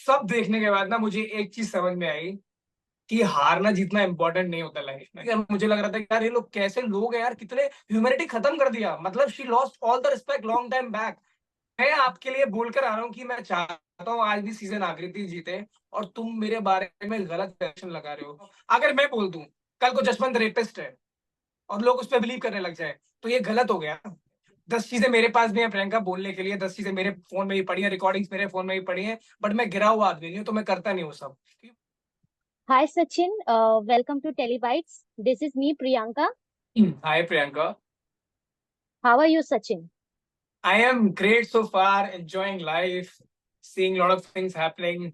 सब देखने के बाद ना मुझे एक चीज समझ में आई कि हारना जीतना इंपॉर्टेंट नहीं होता लाइफ में। यार मुझे लग रहा था कि यार ये लोग कैसे लोग हैं यार, कितने ह्यूमैनिटी खत्म कर दिया। मतलब she lost all the respect long time back. मैं आपके लिए बोल कर आ रहा हूँ कि मैं चाहता हूँ आज भी सीजन आकृति जीते, और तुम मेरे बारे में गलत क्वेश्चन लगा रहे हो। अगर मैं बोल दूं कल को जसवंत रेपिस्ट है और लोग उस पर बिलीव करने लग जाए तो ये गलत हो गया ना। 10 चीजें मेरे पास भी है प्रियंका बोलने के लिए, 10 चीजें मेरे फोन में भी पड़ी है, रिकॉर्डिंग्स मेरे फोन में भी पड़ी है, बट मैं गिरा हुआ आदमी नहीं हूँ तो मैं करता नहीं हूँ सब। Hi Sachin, welcome to Telebytes. This is me Priyanka. Hi Priyanka. How are you Sachin? I am great so far, enjoying life, seeing lot of things happening,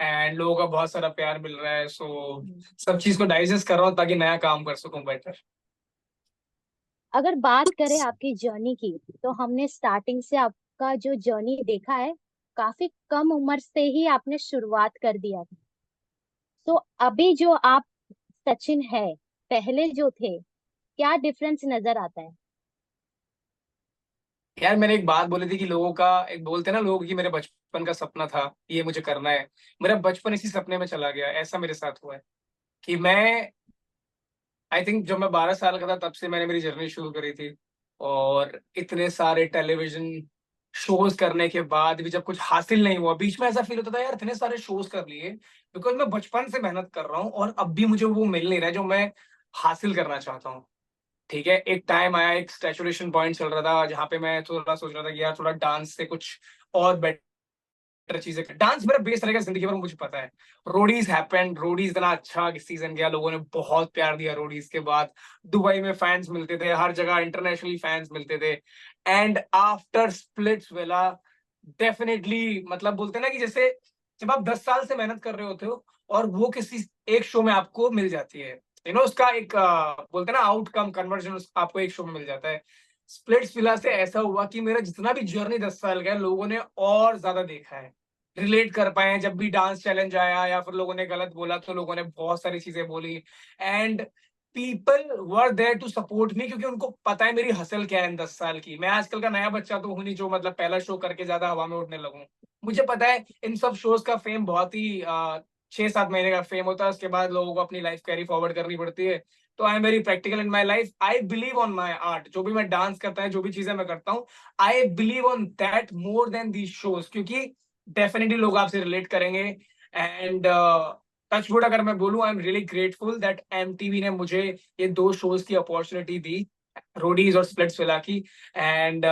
and लोगों का बहुत सारा प्यार मिल रहा है। सो सब चीज को डाइजेस्ट कर रहा हूँ ताकि नया काम कर सकूं बेटर। अगर बात करें आपकी जर्नी की तो हमने स्टार्टिंग से आपका जो जर्नी देखा है, काफी कम उम्र से ही आपने शुरुआत कर दिया था। तो अभी जो आप सचिन है, पहले जो थे, क्या डिफरेंस नजर आता है? यार मैंने एक बात बोली थी कि लोगों का एक बोलते हैं ना लोग कि मेरे बचपन का सपना था ये मुझे करना है। मेरा बचपन इसी सपने में चला गया, ऐसा मेरे साथ हुआ है कि मैं आई थिंक जब मैं 12 साल का था तब से मैंने मेरी जर्नी शुरू करी थी। और इतने सारे टेलीविजन शोज करने के बाद भी जब कुछ हासिल नहीं हुआ, बीच में ऐसा फील होता था यार इतने सारे शोज कर लिए, बिकॉज मैं बचपन से मेहनत कर रहा हूँ और अब भी मुझे वो मिल नहीं रहा है जो मैं हासिल करना चाहता हूँ। ठीक है, एक टाइम आया, एक सैचुरेशन पॉइंट चल रहा था जहां पे मैं थोड़ा सोच रहा था कि यार थोड़ा डांस से कुछ और चीजें। डांस मेरा बेस रहेगा जिंदगी भर, मुझे पता है। रोडीज हैपेंड, रोडीज इतना अच्छा सीजन गया, लोगों ने बहुत प्यार दिया रोडीज के बाद। दुबई में फैंस मिलते थे, हर जगह इंटरनेशनली फैंस मिलते थे। एंड आफ्टर स्प्लिट्स वेला, डेफिनेटली मतलब बोलते हैं ना कि जैसे जब आप 10 साल से मेहनत कर रहे होते हो और वो किसी एक शो में आपको मिल जाती है, उसका एक बोलते हैं ना आउटकम कन्वर्जन आपको एक शो में मिल जाता है। स्प्लिट्स विला से ऐसा हुआ कि मेरा जितना भी जर्नी 10 साल का है, लोगों ने और ज्यादा देखा है, रिलेट कर पाए हैं। जब भी डांस चैलेंज आया या फिर लोगों ने गलत बोला तो लोगों ने बहुत सारी चीजें बोली। And people were there to support me, क्योंकि उनको पता है मेरी हसल क्या है इन 10 साल की। मैं आजकल का नया बच्चा तो हूं नहीं जो मतलब पहला शो करके ज्यादा हवा में उड़ने लगूं। मुझे पता है इन सब शोज का फेम बहुत ही 6-7 महीने का फेम होता है, उसके बाद लोगों को अपनी लाइफ कैरी फॉरवर्ड करनी पड़ती है। तो I am very practical in my life. I believe on my art, जो भी मैं डांस करता है, जो भी चीजें मैं करता हूँ, I believe on that more than these shows, क्योंकि डेफिनेटली लोग आपसे रिलेट करेंगे। एंड टचवुड अगर मैं बोलूं, I am really grateful that MTV ने मुझे ये दो शोज की अपॉर्चुनिटी दी, रोडीज और स्प्लिट्स विला की। एंड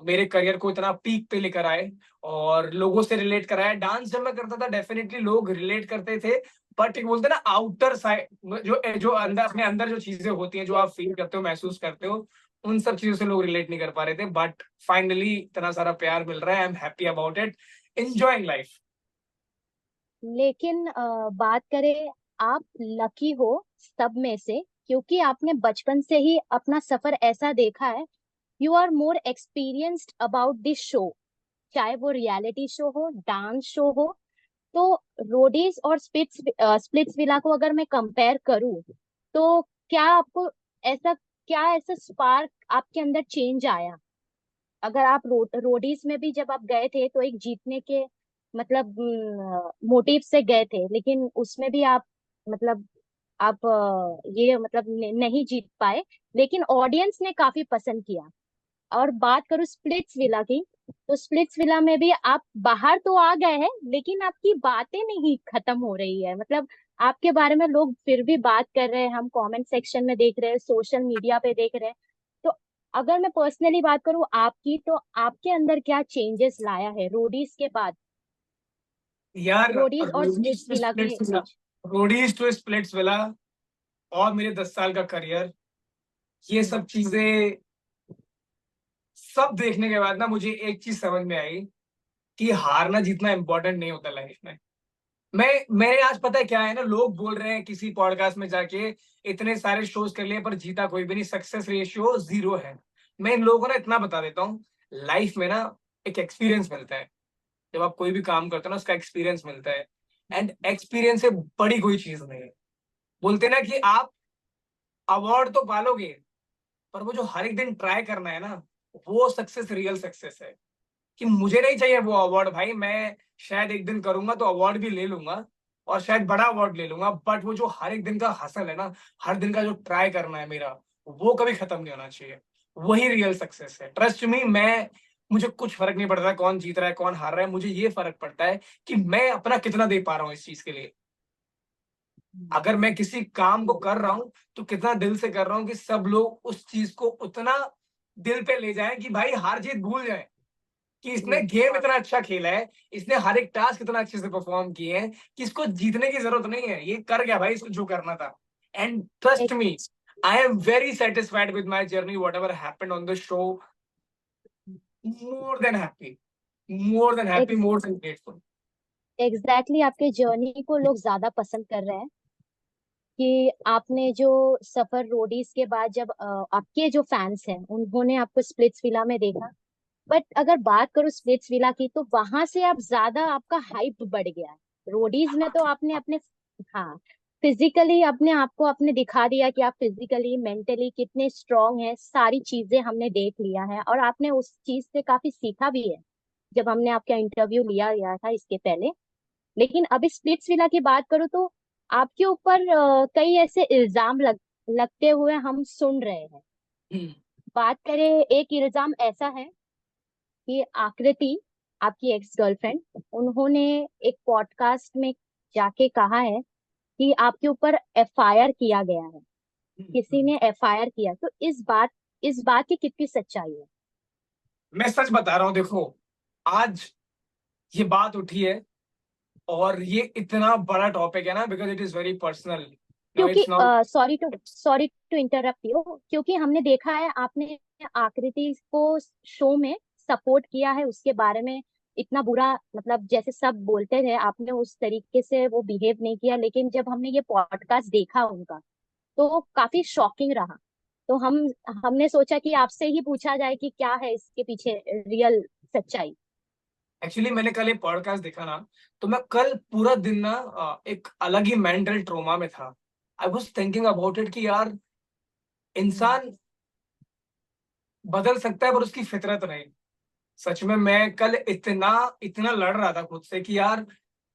मेरे करियर को इतना पीक पे लेकर आए और लोगों से रिलेट कराया। डांस जब मैं करता था डेफिनेटली लोग रिलेट करते थे, बट एक बोलते हैं ना आउटर साइड, जो जो अंदर अपने अंदर जो चीजें होती हैं, जो आप फील करते हो, महसूस करते हो, उन सब चीजों से लोग रिलेट नहीं कर पा रहे थे। बट फाइनली इतना सारा प्यार मिल रहा है, I am happy about it, enjoying life. लेकिन बात करें, आप लकी हो सब में से, क्योंकि आपने बचपन से ही अपना सफर ऐसा देखा है। You are more experienced about this show, चाहे वो रियलिटी शो हो, डांस शो हो। तो रोडीज और स्प्लिट्स विला को अगर मैं कंपेयर करूं, तो क्या आपको ऐसा क्या ऐसा स्पार्क आपके अंदर चेंज आया? अगर आप रोडीज में भी जब आप गए थे तो एक जीतने के मतलब मोटिव से गए थे, लेकिन उसमें भी आप मतलब आप ये मतलब नहीं जीत पाए, लेकिन ऑडियंस ने काफी पसंद किया। और बात करूं स्प्लिट्स विला की, तो स्प्लिट्स विला में भी आप बाहर तो आ गए हैं, लेकिन आपकी बातें नहीं खत्म हो रही है। मतलब आपके बारे में लोग फिर भी बात कर रहे हैं, हम कमेंट सेक्शन में देख रहे हैं, सोशल मीडिया पे देख रहे हैं। तो अगर मैं पर्सनली बात करूं आपकी, तो आपके अंदर क्या चेंजेस लाया है रोडीज के बाद, यार रोडीज और रोडीज स्प्लिट्स टू विला के स्प्लिट्स, बीच? रोडीज टू स्प्लिट्स विला और मेरे 10 साल का करियर, ये सब चीजें सब देखने के बाद ना मुझे एक चीज समझ में आई कि हारना जीतना इंपॉर्टेंट नहीं होता लाइफ में। मेरे आज पता है क्या है ना, लोग बोल रहे हैं किसी पॉडकास्ट में जाके इतने सारे शोज कर लिए पर जीता कोई भी नहीं, सक्सेस रेशियो 0 है। मैं इन लोगों को ना इतना बता देता हूँ, लाइफ में ना एक एक्सपीरियंस मिलता है। जब आप कोई भी काम करते हो ना, उसका एक्सपीरियंस मिलता है। एंड एक्सपीरियंस से बड़ी कोई चीज नहीं है। बोलते हैं ना कि आप अवार्ड तो पालोगे, पर वो जो हर एक दिन ट्राई करना है ना, वो सक्सेस, रियल सक्सेस है। कि मुझे नहीं चाहिए वो अवार्ड भाई, मैं शायद एक दिन करूंगा तो अवार्ड भी ले लूंगा और शायद बड़ा अवार्ड ले लूंगा, बट वो जो हर एक दिन का हसल है ना, हर दिन का जो ट्राई करना है मेरा, वो कभी खत्म नहीं होना चाहिए। वही रियल सक्सेस है, ट्रस्ट मी। मैं मुझे कुछ फर्क नहीं पड़ता कौन जीत रहा है कौन हार रहा है, मुझे ये फर्क पड़ता है कि मैं अपना कितना दे पा रहा हूँ इस चीज के लिए। अगर मैं किसी काम को कर रहा हूँ तो कितना दिल से कर रहा हूँ कि सब लोग उस चीज को उतना दिल पे ले जाएं कि भाई हार जीत भूल जाएं, कि इसने गेम इतना अच्छा खेला है, इसने हर एक टास्क इतना अच्छे से परफॉर्म किए हैं कि इसको जीतने की जरूरत नहीं है, ये कर गया भाई इसको जो करना था। And trust me, I am very satisfied with my journey, what ever happened on the show. More than happy, more than happy, more than grateful. Exactly आपके जर्नी को लोग ज्यादा पसंद कर रहे हैं कि आपने जो सफर रोडीज के बाद जब आपके जो फैंस हैं उन्होंने आपको स्प्लिट्स विला में देखा। बट अगर बात करूं स्प्लिट्स विला की तो वहां से आप ज्यादा आपका हाइप बढ़ गया है। रोडीज में तो आपने अपने, हाँ, फिजिकली अपने आप को आपने दिखा दिया कि आप फिजिकली मेंटली कितने स्ट्रांग हैं, सारी चीजें हमने देख लिया है और आपने उस चीज से काफी सीखा भी है जब हमने आपका इंटरव्यू लिया गया था इसके पहले। लेकिन अभी स्प्लिट्स विला की बात करूँ तो आपके ऊपर कई ऐसे इल्जाम लगते हुए हम सुन रहे हैं। बात करें, एक इल्जाम ऐसा है कि आकृति, आपकी एक्स गर्लफ्रेंड, उन्होंने एक पॉडकास्ट में जाके कहा है कि आपके ऊपर एफआईआर किया गया है, किसी ने एफआईआर किया। तो इस बात की कितनी सच्चाई है? मैं सच बता रहा हूँ, देखो आज ये बात उठी है और ये इतना बड़ा टॉपिक है ना, because it is very personal. No, क्योंकि it's not. Sorry to interrupt you, क्योंकि हमने देखा है आपने आकृति को शो में सपोर्ट किया है, उसके बारे में इतना बुरा, मतलब जैसे सब बोलते थे आपने उस तरीके से वो बिहेव नहीं किया। लेकिन जब हमने ये पॉडकास्ट देखा उनका तो वो काफी शॉकिंग रहा। तो हमने सोचा कि आपसे ही पूछा जाए कि क्या है इसके पीछे रियल सच्चाई। एक्चुअली मैंने कल एक पॉडकास्ट देखा ना, तो मैं कल पूरा दिन ना एक अलग ही मेंटल ट्रोमा में था। I was thinking about it कि यार इंसान बदल सकता है पर उसकी फितरत नहीं। सच में मैं कल इतना इतना लड़ रहा था खुद से कि यार,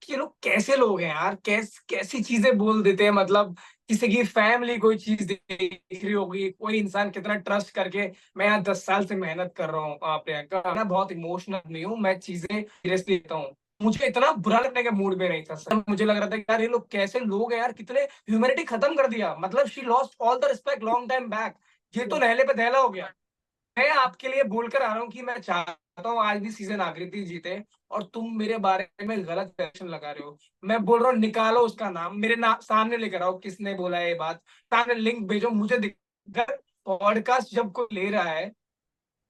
कि ये लोग कैसे लोग हैं यार, कैसी चीजें बोल देते हैं। मतलब किसी की फैमिली कोई चीज देख रही होगी, कोई इंसान कितना ट्रस्ट करके। मैं यहाँ 10 साल से मेहनत कर रहा हूँ प्रियंका, मैं बहुत इमोशनल नहीं हूँ, मैं चीजें सीरियसली लेता हूँ। मुझे इतना बुरा लगने के मूड में नहीं था सर, मुझे लग रहा था कि यार ये लोग कैसे लोग हैं यार, कितने ह्यूमैनिटी खत्म कर दिया। मतलब she lost all the respect long time back, ये तो नहले पे दहला हो गया। मैं आपके लिए बोलकर आ रहा हूँ कि मैं चाहता हूँ आज भी सीजन आकृति जीते, और तुम मेरे बारे में गलत क्वेश्चन लगा रहे हो। मैं बोल रहा हूँ निकालो उसका नाम, मेरे सामने लेकर आओ, किसने बोला है ये बात, सामने लिंक भेजो मुझे पॉडकास्ट जब कोई ले रहा है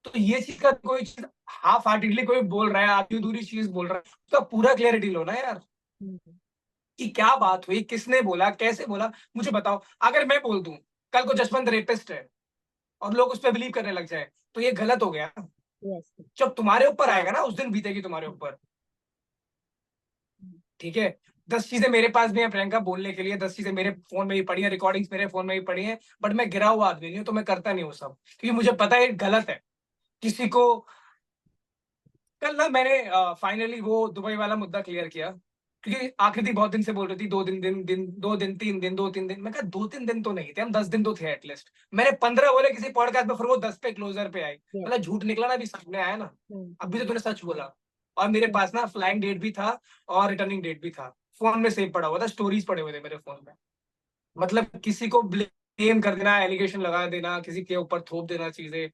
तो ये चीज का कोई चीज हाफ हार्टेडली कोई बोल रहा है, आधी अधूरी चीज बोल रहा है, उसका पूरा क्लैरिटी लो ना यार, कि क्या बात हुई, किसने बोला, कैसे बोला, मुझे बताओ। अगर मैं बोल दूं कल को जसवंत रेपिस्ट है और लोग उस पर बिलीव करने लग जाए तो ये गलत हो गया ना। यस। जब तुम्हारे ऊपर आएगा ना उस दिन बीतेगी तुम्हारे ऊपर। ठीक है, 10 चीजें मेरे पास भी हैं प्रियंका बोलने के लिए, 10 चीजें मेरे फोन में भी पड़ी हैं, रिकॉर्डिंग्स मेरे फोन में भी पड़ी हैं, बट मैं गिरा हुआ आदमी नहीं हूं तो मैं करता नहीं हूँ सब, क्योंकि मुझे पता है ये गलत है। किसी को कल ना मैंने फाइनली वो दुबई वाला मुद्दा क्लियर किया, क्योंकि आकृति बहुत दिन से बोल रही थी 2 दिन 3 दिन 2 3 दिन। मैं कहा 2 3 दिन तो नहीं थे, हम 10 दिन तो थे एटलीस्ट। मैंने 15 बोले किसी पॉडकास्ट में, फिर वो 10 पे क्लोजर पे आई। यस। मतलब झूठ निकला ना, अभी सामने आया ना। अभी तो तूने सच बोला। और मेरे पास ना फ्लाइंग डेट भी था और रिटर्निंग डेट भी था, फोन में सेव पड़ा हुआ था, स्टोरीज पड़े हुए थे मेरे फोन में। मतलब किसी को ब्लेम कर देना, एलिगेशन लगा देना, किसी के ऊपर थोप देना चीजें,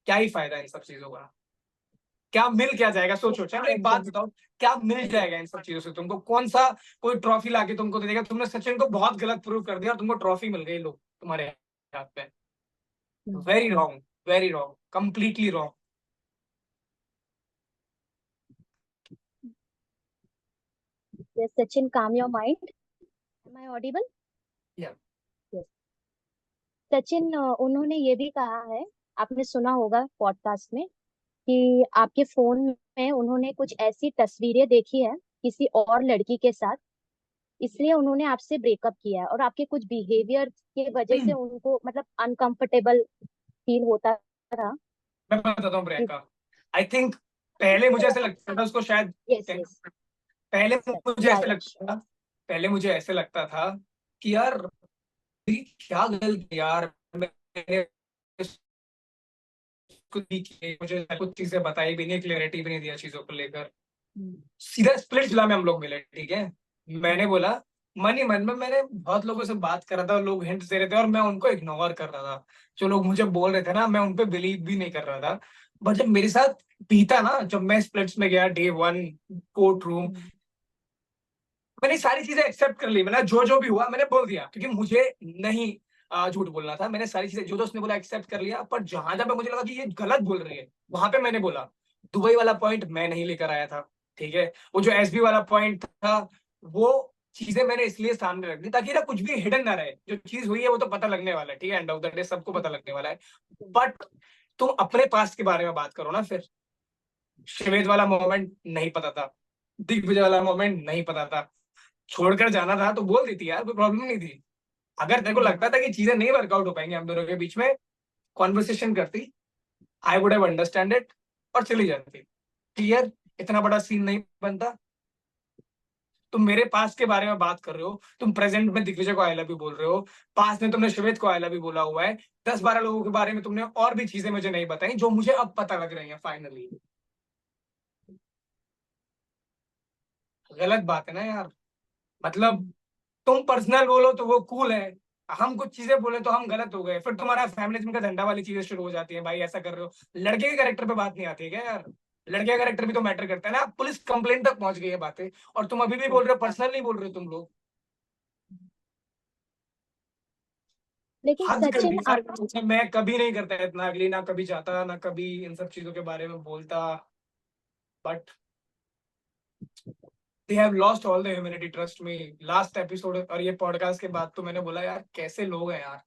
क्या ही फायदा इन सब चीजों का। क्या मिल क्या जाएगा, सोचो। चलो एक बात बताओ, क्या मिल जाएगा इन सब चीजों से तुमको? कौन सा कोई ट्रॉफी लाके तुमको दे देगा? तुमने सचिन को बहुत गलत प्रूव कर दिया और तुमको ट्रॉफी मिल गई, लोग तुम्हारे हाथ पे। Very wrong, very wrong, completely wrong. Sachin, calm your mind. Am I audible? या Yes. सचिन, उन्होंने ये भी कहा है, आपने सुना होगा पॉडकास्ट में, कि आपके फोन में उन्होंने कुछ ऐसी तस्वीरें देखी है किसी और लड़की के साथ, इसलिए उन्होंने आपसे ब्रेकअप किया है और आपके कुछ बिहेवियर की वजह से उनको मतलब अनकंफर्टेबल फील होता था। मैं बताता हूँ कि- प्रियंका। आई थिंक पहले मुझे ऐसे लगता था उसको शायद, यस यस पहले सर, मुझे ऐसे राइट। लगता था, पहले मुझे ऐसे लगता था कि यार ये क्या गलत है यार, मैंने उसको दी कि मुझे कुछ चीजें बताई भी नहीं, क्लियरिटी भी नहीं दिया चीजों को लेकर। सीधा स्प्लिट जिला में हम लोग मिले, ठीक है। मैंने बोला, मन ही मन में मैंने बहुत लोगों से बात कर रहा था, लोग हिंट दे रहे थे और मैं उनको इग्नोर कर रहा था। जो लोग मुझे बोल रहे थे ना, मैं उन पे बिलीव भी नहीं कर रहा था। बट जब मेरे साथ बीता ना, जब मैं स्प्लिट्स में गया डे वन, कोर्ट रूम, मैंने सारी चीजें एक्सेप्ट कर ली। मैंने जो जो भी हुआ मैंने बोल दिया, क्योंकि मुझे नहीं झूठ बोलना था। मैंने सारी चीजें जो जो उसने बोला एक्सेप्ट कर लिया। पर जहां जहां पे मुझे लगा कि ये गलत बोल रही है, वहां पे मैंने बोला। दुबई वाला पॉइंट मैं नहीं लेकर आया था, ठीक है। वो जो एसबी वाला पॉइंट था, वो चीजें मैंने इसलिए सामने रख दी ताकि ना कुछ भी हिडन ना रहे। जो चीज हुई है वो तो पता लगने वाला है, ठीक है, एंड ऑफ द डे सबको पता लगने वाला है। बट तुम अपने पास्ट के बारे में बात करो ना फिर। श्वेत वाला मोमेंट नहीं पता था, दिग्विजय वाला मोमेंट नहीं पता था, छोड़कर जाना था तो बोल देती यार, कोई प्रॉब्लम नहीं थी। अगर तेरे को लगता था कि चीजें नहीं वर्कआउट हो पाएंगी हम दोनों के बीच में, कॉन्वर्सेशन करती, आई वुड हैव अंडरस्टैंड इट और चली जाती। क्लियर, इतना बड़ा सीन नहीं बनता। तुम मेरे पास के बारे में बात कर रहे हो, तुम प्रेजेंट में दिग्विजय को आई लव यू बोल रहे हो, पास में तुमने श्वेत को आई लव यू बोला हुआ है। 10-12 लोगों के बारे में तुमने और भी चीजें मुझे नहीं बताई, जो मुझे अब पता लग रही है फाइनली। गलत बात है ना यार। मतलब तुम पर्सनल बोलो तो वो कूल है, हम कुछ चीजें बोले तो हम गलत हो गए, फिर तुम्हारा फैमिली का धंधा वाली चीजें शुरू हो जाती है। भाई ऐसा कर रहे हो, लड़के के कैरेक्टर पे बात नहीं आती है क्या यार? लड़के का कैरेक्टर भी तो मैटर करता है ना। पुलिस कंप्लेंट तक पहुंच गई है बातें, और तुम अभी भी बोल रहे हो, पर्सनल नहीं बोल रहे हो तुम लोग। लेकिन हद कर दी सचिन आप, यार। मैं कभी नहीं करता इतना अगली, ना कभी जाता, ना कभी इन सब चीजों के बारे में बोलता। But they have lost all the humanity, trust me. Last episode और ये पॉडकास्ट के बाद तो मैंने बोला यार कैसे लोग हैं यार।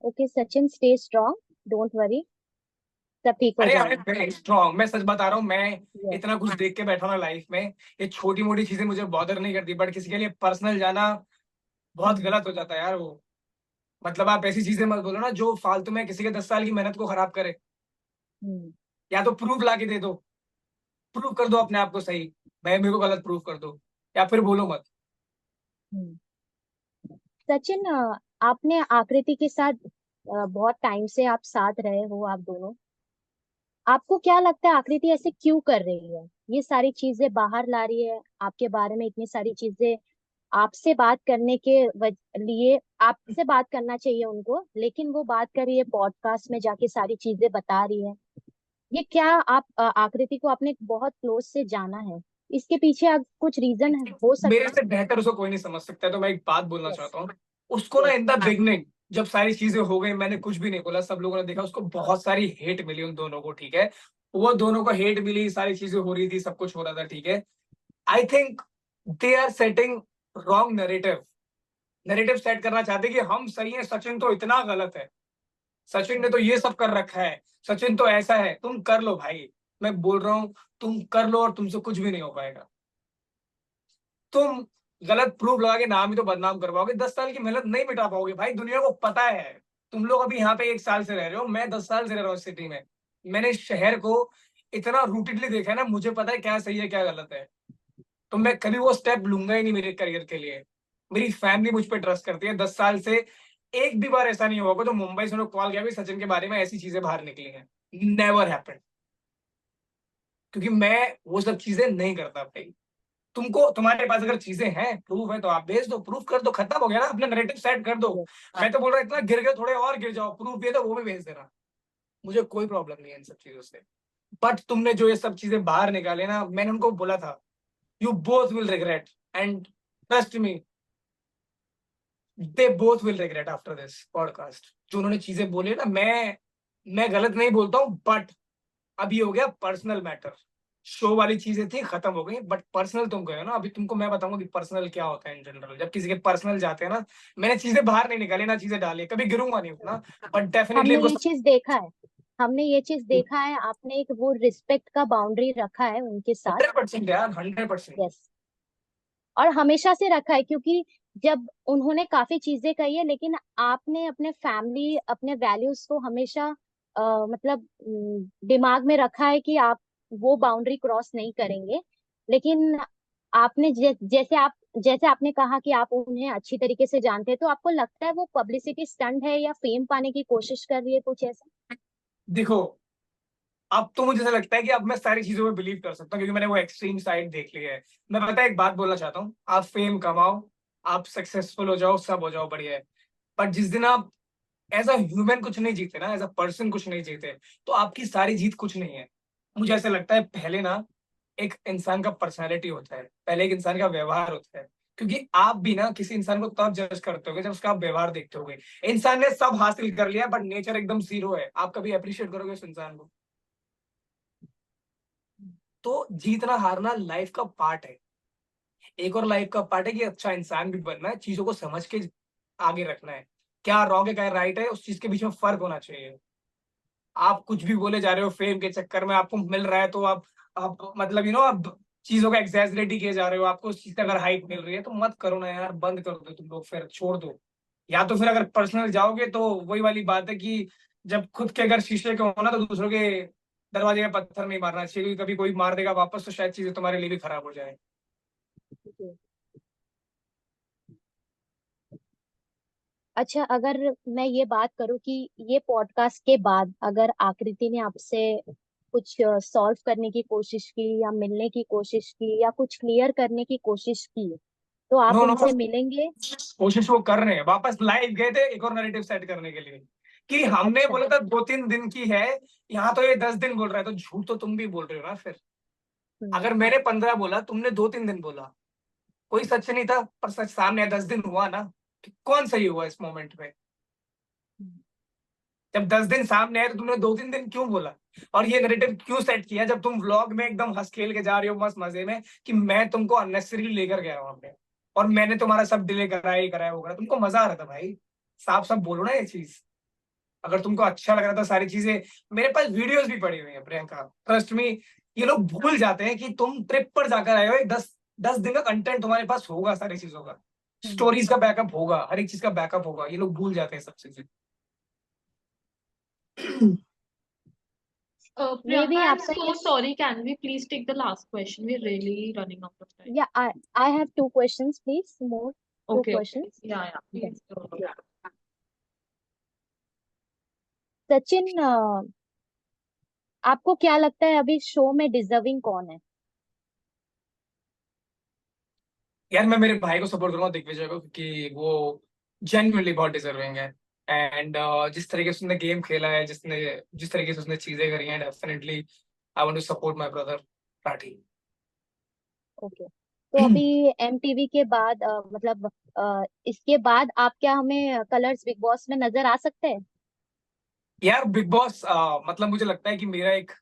Okay Sachin, stay strong, don't worry, सब ठीक हो अरे आई एम जाएगा। वेरी स्ट्रांग, मैं सच बता रहा हूँ। मैं यस। इतना कुछ देख के बैठा हूँ ना लाइफ में, ये छोटी मोटी चीजें मुझे बॉदर नहीं करती, बट किसी के लिए पर्सनल जाना बहुत गलत हो जाता है यार वो। मतलब आप ऐसी चीजें मत बोलो ना जो फालतू में किसी के 10 साल की मेहनत को खराब करे। या तो प्रूफ ला के दे दो, प्रूफ कर दो अपने आप को सही, मैं मेरे को गलत प्रूफ कर दो, या फिर बोलो मत। सचिन, आपने आकृति के साथ बहुत टाइम से आप साथ रहे हो आप दोनों। आपको क्या लगता है आकृति ऐसे क्यों कर रही है? ये सारी चीजें बाहर ला रही है आपके बारे में, इतनी सारी चीजें आपसे बात करने के लिए, आपसे बात करना चाहिए उनको, लेकिन वो बात कर रही है पॉडकास्ट में जाके, सारी चीजें बता रही है। ये क्या आप आकृति को आपने बहुत क्लोज से जाना है, इसके पीछे आप कुछ रीजन हो मेरे सकता है? से बेहतर उसको कोई नहीं समझ सकता है, तो मैं एक बात बोलना यस चाहता हूँ। उसको ना यस। इन द बिगनिंग, जब सारी चीजें हो गई, मैंने कुछ भी नहीं बोला, सब लोगों ने देखा, उसको बहुत सारी हेट मिली उन दोनों को, ठीक है। वो दोनों को हेट मिली, सारी चीजें हो रही थी, सब कुछ हो रहा था, ठीक है। I think they are setting wrong narrative. Narrative set करना चाहते कि हम सही है, सचिन तो इतना गलत है, सचिन ने तो ये सब कर रखा है, सचिन तो ऐसा है। तुम कर लो भाई, मैं बोल रहा हूं, तुम कर लो और तुमसे कुछ भी नहीं हो पाएगा। तुम गलत प्रूफ लगा के नाम ही तो बदनाम करवाओगे, 10 साल की मेहनत नहीं मिटा पाओगे भाई, दुनिया को पता है। तुम लोग अभी यहाँ पे 1 साल से रह रहे हो, मैं 10 साल से रह रहा हूँ सिटी में। मैंने इस शहर को इतना रूटेडली देखा है ना, मुझे पता है क्या सही है क्या गलत है। तो मैं कभी वो स्टेप लूंगा ही नहीं मेरे करियर के लिए। मेरी फैमिली मुझ पर ट्रस्ट करती है 10 साल से। एक भी बार ऐसा नहीं होगा तो मुंबई से उन्होंने कॉल किया भी सचिन के बारे में ऐसी चीजें बाहर निकली हैं। नेवर हैपेंड, क्योंकि मैं वो सब चीजें नहीं करता भाई। तुमको, तुम्हारे पास अगर चीजें हैं, प्रूफ है, तो आप भेज दो, प्रूफ कर दो, खत्म हो गया ना, अपना नैरेटिव सेट कर दो। मैं तो बोल रहा इतना गिर गए, थोड़े और गिर जाओ, प्रूफ भी है तो वो भी भेज देना, मुझे कोई प्रॉब्लम नहीं है इन सब चीजों से। बट तुमने जो ये सब चीजें बाहर निकाले ना, मैंने उनको बोला था, you both will regret, and trust me, they both will regret after this podcast. जो उन्होंने चीजें बोली ना, मैं गलत नहीं बोलता हूँ, बट अब ये हो गया पर्सनल मैटर। शो वाली चीजें थी, खत्म हो गई, बट पर्सनल तुम गए हो ना। अभी तुमको मैं बताऊंगा कि पर्सनल क्या होता है इन जनरल। जब किसी के पर्सनल जाते हैं ना, मैंने चीजें बाहर नहीं निकाली ना, चीजें डाली, कभी गिरूंगा नहीं उतना, बट डेफिनेटली हमने इनको ये चीज देखा है, हमने ये चीज देखा है, आपने एक वो रिस्पेक्ट का बाउंड्री रखा है उनके साथ। 100% यार, 100%। यस। और हमेशा से रखा है, क्योंकि जब उन्होंने काफी चीजें कही है, लेकिन आपने अपने फैमिली, अपने वैल्यूज को हमेशा मतलब दिमाग में रखा है कि आप वो बाउंड्री क्रॉस नहीं करेंगे। लेकिन आपने जैसे आपने कहा कि आप उन्हें अच्छी तरीके से जानते हैं, तो आपको लगता है वो पब्लिसिटी स्टंट है या फेम पाने की कोशिश कर रही है, कुछ ऐसा? देखो, अब तो मुझे ऐसा लगता है कि अब मैं सारी चीजों में बिलीव कर सकता हूँ, क्योंकि मैंने वो एक्सट्रीम साइड देख लिया है। मैं पता है एक बात बोलना चाहता हूँ, आप फेम कमाओ, आप सक्सेसफुल हो जाओ, सब हो जाओ, बढ़िया है। पर जिस दिन आप एज अ ह्यूमन कुछ नहीं जीते ना, एज अ पर्सन कुछ नहीं जीते, तो आपकी सारी जीत कुछ नहीं है। मुझे ऐसा लगता है पहले ना एक इंसान का पर्सनैलिटी होता है, पहले एक इंसान का व्यवहार होता है। क्योंकि आप भी ना किसी इंसान को तब जज करते होगे जब उसका आप व्यवहार देखते होगे। इंसान ने सब हासिल कर लिया बट नेचर एकदम जीरो है, आप कभी अप्रिशिएट करोगे उस इंसान को? तो जीतना हारना लाइफ का पार्ट है। एक और लाइफ का पार्ट है कि अच्छा इंसान भी बनना है, चीजों को समझ के आगे रखना है। क्या रॉन्ग है क्या राइट है, उस चीज के बीच में फर्क होना चाहिए। आप कुछ भी बोले जा रहे हो फेम के चक्कर में, आपको मिल रहा है तो आप मतलब आप चीजों का एक्सैजरेट ही किए जा रहे हो। आपको उस चीज का अगर हाइप मिल रही है तो मत करो ना यार, बंद कर दो तुम लोग, फिर छोड़ दो। या तो फिर अगर पर्सनल जाओगे तो वही वाली बात है कि जब खुद के अगर शीशे के होना तो दूसरों के दरवाजे में पत्थर नहीं मारना चाहिए, क्योंकि कभी कोई मार देगा वापस तो शायद चीजें तुम्हारे लिए भी खराब हो जाए। जी। अच्छा, अगर मैं ये बात करूं कि ये पॉडकास्ट के बाद अगर आकृति ने आपसे कुछ सॉल्व करने की कोशिश की, या मिलने की कोशिश की, या कुछ क्लियर करने की कोशिश की, तो आप नो नो, उनसे मिलेंगे? कोशिश वो कर रहे हैं, वापस लाइव गए थे एक और नैरेटिव सेट करने के लिए कि हमने अच्छा। बोला था 2-3 दिन की है, यहाँ तो ये 10 दिन बोल रहा है, तो झूठ तो तुम भी बोल रहे हो ना फिर। हम्म। अगर मैंने 15 बोला, तुमने 2-3 दिन बोला, कोई सच नहीं था, पर सच सामने 10 दिन हुआ ना, कि कौन सही हुआ इस मोमेंट में? जब 10 दिन सामने आए तो तुमने 2-3 दिन क्यों बोला? और ये नैरेटिव क्यों सेट किया जब तुम व्लॉग में एकदम हंस खेल के जा रहे हो मस्त मजे में, कि मैं तुमको अननेसेसरी लेकर गया वहां पे और मैंने तुम्हारा सब डिले कराया, ही कराया, वो करा, तुमको मजा आ रहा था भाई। साफ साफ बोलो ना ये चीज। अगर तुमको अच्छा लग रहा था सारी चीजें, मेरे पास वीडियोस भी पड़ी हुई है प्रियंका, ट्रस्ट मी। ये लोग भूल जाते हैं कि तुम ट्रिप पर जाकर आए हो, 10 10 दिन का कंटेंट तुम्हारे पास होगा, सारी चीजों का हम्म। स्टोरीज का बैकअप होगा, हर एक चीज का बैकअप होगा, ये लोग भूल जाते हैं सब चीजें। मे Priyanka, भी I'm आपका so ये, sorry. Can we please take the last question? We're really running out of time. या I have two questions please, more two Okay, okay. Questions. Yeah. Please go. Sachin, आपको क्या लगता है अभी शो में डिजर्विंग कौन है? यार मैं मेरे भाई को सपोर्ट करूंगा, दिग्विजय को, क्योंकि वो जेन्युइनली बहुत डिजर्विंग है। एंड जिस तरीके से उसने गेम खेला है, जिस तरीके से उसने चीजें करी हैं, definitely I want to support my brother Rathee. Okay. तो अभी एमटीवी के बाद मतलब इसके बाद आप क्या हमें कलर्स बिग बॉस में नजर आ सकते हैं? यार बिग बॉस मतलब मुझे लगता है कि मेरा एक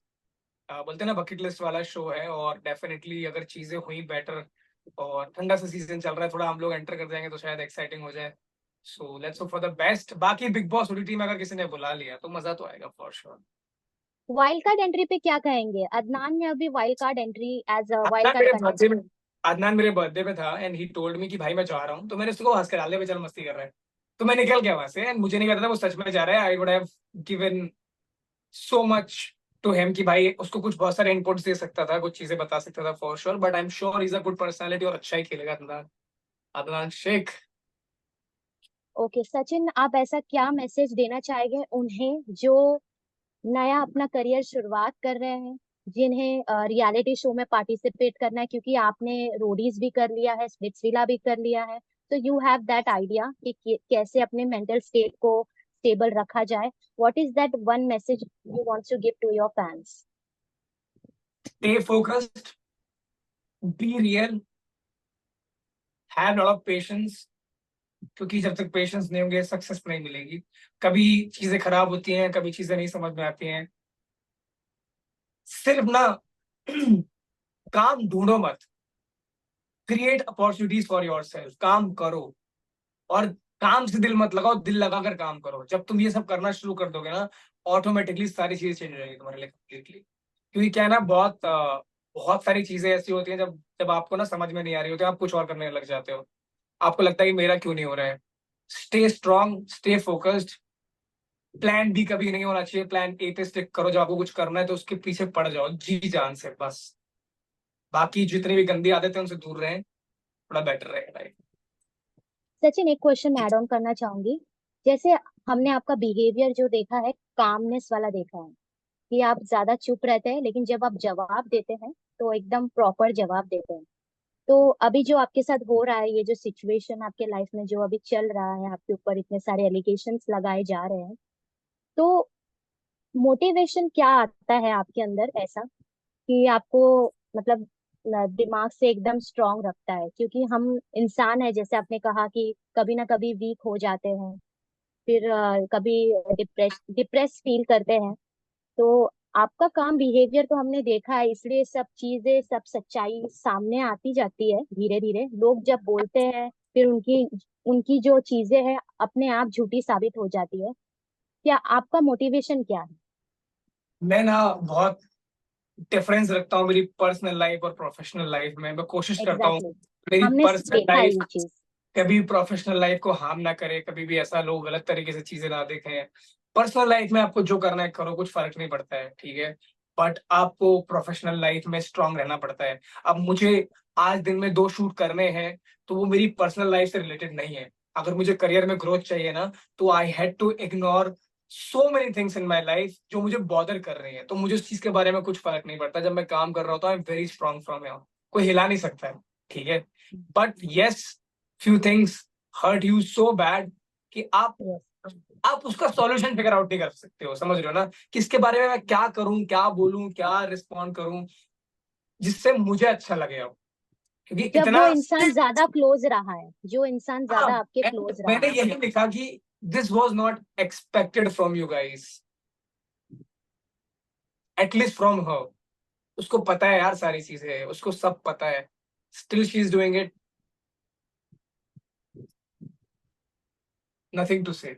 बोलते हैं ना बकेट लिस्ट वाला शो है, और डेफिनेटली अगर चीजें हुई बेटर और ठंडा सा सीजन चल रहा है, थोड़ा हम लोग एंटर कर जाएंगे तो शायद एक्साइटिंग हो जाए। So let's hope for the best. बाकी बिग बॉस ओटीटी में अगर किसी ने बुला लिया तो मजा तो आएगा for sure. Wild card entry पे क्या कहेंगे? अदनान ने अभी wild card entry as a wild Adnan card मेरे बर्थडे कंटेस्टेंट। में अदनान मेरे बर्थडे में था एंड ही टोल्ड मी कि भाई मैं जा रहा हूँ, तो मैंने उसको हंस कर डाल दिया, चल मस्ती कर रहा है। तो मैं निकल गया वहां से एंड मुझे नहीं पता था वो सच में जा रहा है। I would have given so much to him कि भाई उसको कुछ बहुत सारे इनपुट्स दे सकता था, कुछ चीजें बता सकता था for sure, but I am sure is a good personality और अच्छा ही खेलेगा अदनान। अदनान शेख। ओके सचिन, आप ऐसा क्या मैसेज देना चाहेंगे उन्हें जो नया अपना करियर शुरुआत कर रहे हैं, जिन्हें रियलिटी शो में पार्टिसिपेट करना है, क्योंकि आपने रोडीज भी कर लिया है, स्प्लिट्सविला भी कर लिया है, तो यू हैव दैट आइडिया कि कैसे अपने मेंटल स्टेट को स्टेबल रखा जाए। What is that one message you want to give to your fans? Stay focused, be real, have lot of patience, क्योंकि जब तक पेशेंस नहीं होंगे सक्सेस नहीं मिलेगी। कभी चीजें खराब होती हैं, कभी चीजें नहीं समझ में आती हैं। सिर्फ ना काम ढूंढो मत, create opportunities for your self, काम करो। और काम से दिल मत लगाओ, दिल लगाकर काम करो। जब तुम ये सब करना शुरू कर दोगे ना, ऑटोमेटिकली सारी चीजें चेंज हो जाएगी तुम्हारे लिए कंप्लीटली। क्योंकि क्या है ना, बहुत बहुत सारी चीजें ऐसी होती हैं जब जब आपको ना समझ में नहीं आ रही होती, आप कुछ और करने लग जाते हो, आपको लगता है कि मेरा क्यों नहीं हो रहा है। Stay strong, stay focused. Plan B कभी नहीं होना चाहिए, प्लान ए पे स्टिक करो। जब आपको कुछ करना है तो उसके पीछे पड़ जाओ जी जान से बस। बाकी जितनी भी गंदी आदतें हैं उनसे दूर रहें, थोड़ा बेटर रहेगा लाइफ। सचिन, एक क्वेश्चन ऐड ऑन करना चाहूंगी। जैसे हमने आपका बिहेवियर जो देखा है, कामनेस वाला देखा है, कि आप ज्यादा चुप रहते हैं लेकिन जब आप जवाब देते हैं तो एकदम प्रॉपर जवाब देते हैं। तो अभी जो आपके साथ हो रहा है, ये जो सिचुएशन आपके लाइफ में जो अभी चल रहा है, आपके ऊपर इतने सारे एलिगेशंस लगाए जा रहे हैं, तो मोटिवेशन क्या आता है आपके अंदर ऐसा कि आपको, मतलब दिमाग से एकदम स्ट्रांग रखता है? क्योंकि हम इंसान है, जैसे आपने कहा कि कभी ना कभी वीक हो जाते हैं, फिर कभी डिप्रेस फील करते हैं। तो आपका काम, बिहेवियर तो हमने देखा है, इसलिए सब चीजें, सब सच्चाई सामने आती जाती है धीरे धीरे। लोग जब बोलते हैं फिर उनकी उनकी जो चीजें हैं अपने आप झूठी साबित हो जाती है। क्या आपका मोटिवेशन क्या है? मैं ना बहुत डिफरेंस रखता हूँ मेरी पर्सनल लाइफ और प्रोफेशनल लाइफ में। मैं कोशिश करता हूँ एग्जैक्टली, मेरी हमने पर्सनल देखा है लाइफ ये चीज। कभी प्रोफेशनल लाइफ को हार्म ना करे, कभी भी ऐसा लोग गलत तरीके से चीजें ना देखें। पर्सनल लाइफ में आपको जो करना है करो, कुछ फर्क नहीं पड़ता है, ठीक है। बट आपको प्रोफेशनल लाइफ में स्ट्रांग रहना पड़ता है। अब मुझे आज दिन में 2 शूट करने हैं तो वो मेरी पर्सनल लाइफ से रिलेटेड नहीं है। अगर मुझे करियर में ग्रोथ चाहिए ना, तो I had to ignore so many things in my life जो मुझे बॉदर कर रही है। तो मुझे उस चीज के बारे में कुछ फर्क नहीं पड़ता। जब मैं काम कर रहा होता हूँ, I am very strong from here, कोई हिला नहीं सकता है, ठीक है। But yes, few things hurt you so bad कि यस। आप उसका सॉल्यूशन फिगर आउट नहीं कर सकते हो। समझ रहे हो ना कि इसके बारे में मैं क्या करूं, क्या बोलूं, क्या रिस्पॉन्ड करूं जिससे मुझे अच्छा लगे अब, क्योंकि जब इतना। वो इंसान ज्यादा क्लोज रहा है, जो इंसान हाँ, ज्यादा आपके क्लोज रहा मैंने है। यही लिखा कि this was not expected from you guys, at least from her. उसको पता है यार, सारी चीजें उसको सब पता है, still she is doing it, nothing to say.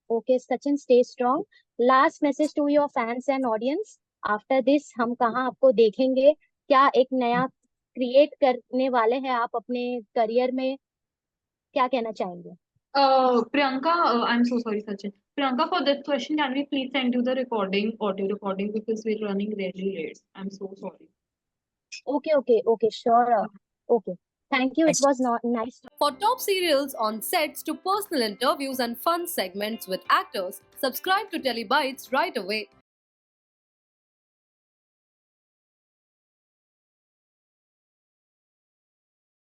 Okay Sachin, stay strong. Last message to your fans and audience. After this हम कहाँ आपको देखेंगे? क्या एक नया क्रिएट करने वाले हैं आप अपने करियर में? क्या कहना चाहेंगे? Priyanka, I'm so sorry, Sachin. Priyanka, for this question, can we please send you the recording, audio recording, because we're running really late. I'm so sorry. Okay okay okay, sure. Okay, thank you, it was nice. For top serials on sets to personal interviews and fun segments with actors, subscribe to Telebytes right away.